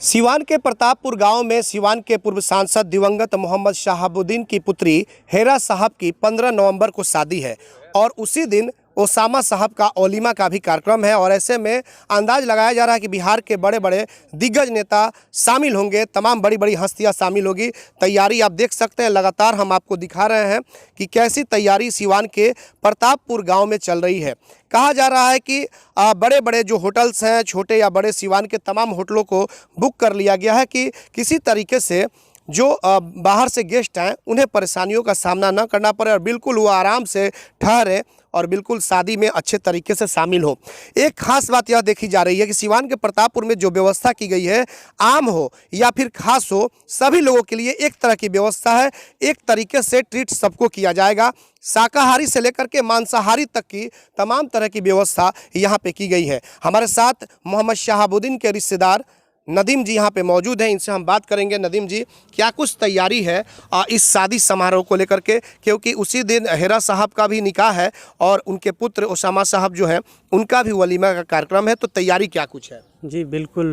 सिवान के प्रतापपुर गांव में सिवान के पूर्व सांसद दिवंगत मोहम्मद शहाबुद्दीन की पुत्री हेरा साहब की 15 नवंबर को शादी है और उसी दिन ओसामा साहब का ओलिमा का भी कार्यक्रम है। और ऐसे में अंदाज लगाया जा रहा है कि बिहार के बड़े बड़े दिग्गज नेता शामिल होंगे, तमाम बड़ी बड़ी हस्तियां शामिल होगी। तैयारी आप देख सकते हैं, लगातार हम आपको दिखा रहे हैं कि कैसी तैयारी सिवान के प्रतापपुर गांव में चल रही है। कहा जा रहा है कि बड़े बड़े जो होटल्स हैं, छोटे या बड़े, सिवान के तमाम होटलों को बुक कर लिया गया है कि किसी तरीके से जो बाहर से गेस्ट हैं उन्हें परेशानियों का सामना न करना पड़े और बिल्कुल वो आराम से ठहरे और बिल्कुल शादी में अच्छे तरीके से शामिल हो। एक खास बात यह देखी जा रही है कि सिवान के प्रतापपुर में जो व्यवस्था की गई है, आम हो या फिर खास हो, सभी लोगों के लिए एक तरह की व्यवस्था है। एक तरीके से ट्रीट सबको किया जाएगा, शाकाहारी से लेकर के मांसाहारी तक की तमाम तरह की व्यवस्था यहाँ पे की गई है। हमारे साथ मोहम्मद शहाबुद्दीन के रिश्तेदार नदीम जी यहाँ पे मौजूद हैं, इनसे हम बात करेंगे। नदीम जी, क्या कुछ तैयारी है इस शादी समारोह को लेकर के, क्योंकि उसी दिन हेरा साहब का भी निकाह है और उनके पुत्र ओसामा साहब जो हैं उनका भी वलीमा का कार्यक्रम है, तो तैयारी क्या कुछ है? जी बिल्कुल,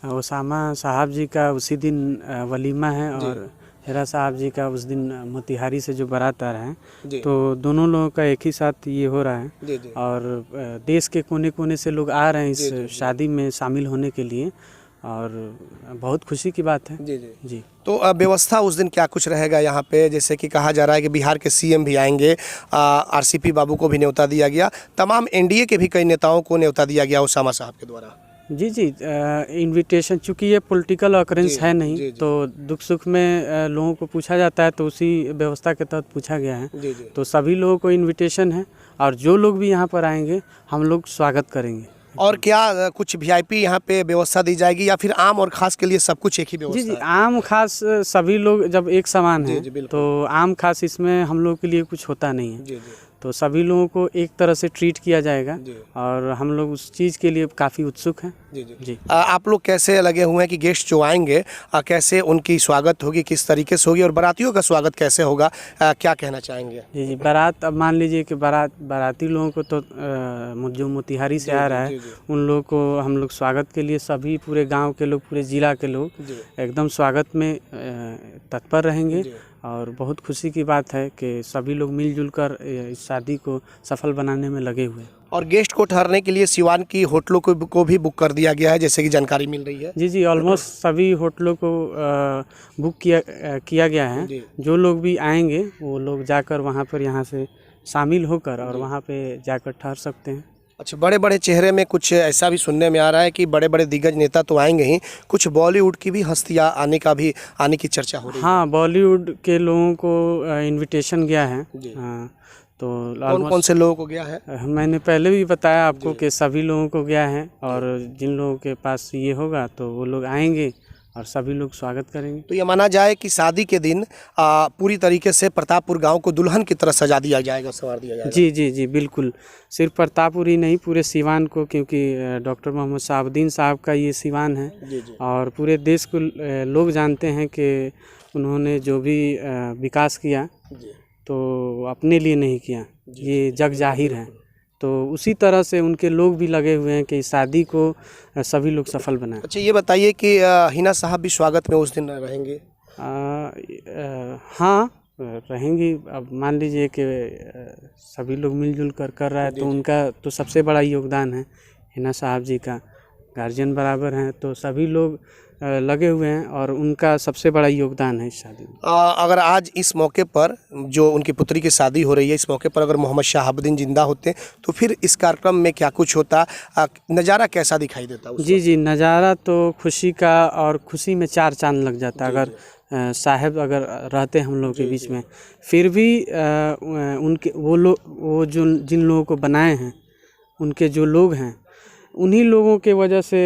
ओसामा साहब जी का उसी दिन वलीमा है और हेरा साहब जी का उस दिन मोतिहारी से जो बारात आ रहे हैं, तो दोनों लोगों का एक ही साथ ये हो रहा है। और देश के कोने कोने से लोग आ रहे हैं इस शादी में शामिल होने के लिए और बहुत खुशी की बात है। जी तो व्यवस्था उस दिन क्या कुछ रहेगा यहाँ पे? जैसे कि कहा जा रहा है कि बिहार के सीएम भी आएंगे, आरसीपी बाबू को भी न्योता दिया गया, तमाम एनडीए के भी कई नेताओं को न्योता दिया गया ओसामा साहब के द्वारा। जी इनविटेशन, चूँकि ये पॉलिटिकल ऑकरेंस है नहीं, तो दुख सुख में लोगों को पूछा जाता है, तो उसी व्यवस्था के तहत पूछा गया है। तो सभी लोगों को इनविटेशन है और जो लोग भी यहाँ पर आएंगे हम लोग स्वागत करेंगे। और क्या कुछ वीआईपी यहाँ पे व्यवस्था दी जाएगी या फिर आम और खास के लिए सब कुछ एक ही व्यवस्था? जी आम खास सभी लोग जब एक समान है तो आम खास इसमें हम लोग के लिए कुछ होता नहीं है। तो सभी लोगों को एक तरह से ट्रीट किया जाएगा और हम लोग उस चीज़ के लिए काफ़ी उत्सुक हैं। जी आप लोग कैसे लगे हुए हैं कि गेस्ट जो आएंगे कैसे उनकी स्वागत होगी, किस तरीके से होगी और बारातियों का स्वागत कैसे होगा, क्या कहना चाहेंगे? जी बारात, अब मान लीजिए कि बाराती लोगों को तो जो मोतिहारी से आ रहा है उन लोगों को हम लोग स्वागत के लिए सभी पूरे गांव के लोग, पूरे ज़िला के लोग एकदम स्वागत में तत्पर रहेंगे। और बहुत खुशी की बात है कि सभी लोग मिलजुल कर इस शादी को सफल बनाने में लगे हुए हैं। और गेस्ट को ठहरने के लिए सिवान की होटलों को भी बुक कर दिया गया है, जैसे कि जानकारी मिल रही है। जी ऑलमोस्ट सभी होटलों को बुक किया गया है। जो लोग भी आएंगे वो लोग जाकर वहाँ पर यहाँ से शामिल होकर और वहाँ पे जाकर ठहर सकते हैं। अच्छा, बड़े बड़े चेहरे में कुछ ऐसा भी सुनने में आ रहा है कि बड़े बड़े दिग्गज नेता तो आएंगे ही, कुछ बॉलीवुड की भी हस्तियां आने की चर्चा हो रही है। हाँ, बॉलीवुड के लोगों को इनविटेशन गया है। तो कौन कौन से लोगों को गया है? मैंने पहले भी बताया आपको कि सभी लोगों को गया है और जिन लोगों के पास ये होगा तो वो लोग आएंगे और सभी लोग स्वागत करेंगे। तो ये माना जाए कि शादी के दिन पूरी तरीके से प्रतापपुर गांव को दुल्हन की तरह सजा दिया जाएगा, संवार दिया जाएगा। जी बिल्कुल, सिर्फ प्रतापपुर ही नहीं, पूरे सिवान को, क्योंकि डॉक्टर मोहम्मद शहाबुद्दीन साहब का ये सिवान है। और पूरे देश को लोग जानते हैं कि उन्होंने जो भी विकास किया तो अपने लिए नहीं किया, ये जग जाहिर है। तो उसी तरह से उनके लोग भी लगे हुए हैं कि शादी को सभी लोग सफल बनाएं। अच्छा, ये बताइए कि हिना साहब भी स्वागत में उस दिन रहेंगे? हाँ रहेंगी। अब मान लीजिए कि सभी लोग मिलजुल कर रहा है तो उनका तो सबसे बड़ा योगदान है। हिना साहब जी का गार्जियन बराबर हैं, तो सभी लोग लगे हुए हैं और उनका सबसे बड़ा योगदान है इस शादी में। अगर आज इस मौके पर जो उनकी पुत्री की शादी हो रही है, इस मौके पर अगर मोहम्मद शहाबुद्दीन जिंदा होते तो फिर इस कार्यक्रम में क्या कुछ होता, नज़ारा कैसा दिखाई देता? जी नज़ारा तो खुशी का, और खुशी में चार चांद लग जाता अगर साहब अगर रहते हम लोग के बीच में। फिर भी उनके वो जो जिन लोगों को बनाए हैं, उनके जो लोग हैं, उन्हीं लोगों के वजह से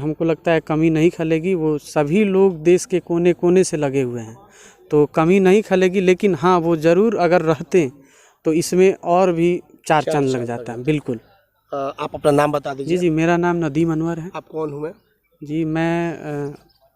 हमको लगता है कमी नहीं खलेगी। वो सभी लोग देश के कोने कोने से लगे हुए हैं, तो कमी नहीं खलेगी। लेकिन हाँ, वो ज़रूर अगर रहते तो इसमें और भी चार चांद लग जाता है। बिल्कुल। आप अपना नाम बता दीजिए। जी मेरा नाम नदीम अनवर है। आप कौन हुए? जी मैं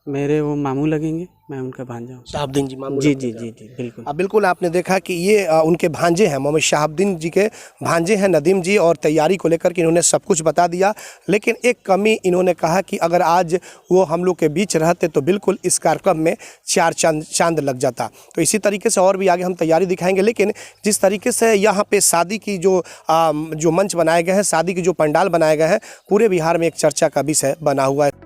मेरे वो मामू लगेंगे, मैं उनका भांजा हूँ। शहाबुद्दीन जी मामू जी लगते जी हैं। जी जी बिल्कुल। बिल्कुल आपने देखा कि ये उनके भांजे हैं, मोहम्मद शहाबुद्दीन जी के भांजे हैं नदीम जी, और तैयारी को लेकर के इन्होंने सब कुछ बता दिया। लेकिन एक कमी इन्होंने कहा कि अगर आज वो हम लोग के बीच रहते तो बिल्कुल इस कार्यक्रम में चार चांद लग जाता। तो इसी तरीके से और भी आगे हम तैयारी दिखाएंगे। लेकिन जिस तरीके से यहाँ पे शादी की जो मंच बनाए गए हैं, शादी की जो पंडाल बनाए गए हैं, पूरे बिहार में एक चर्चा का विषय बना हुआ है।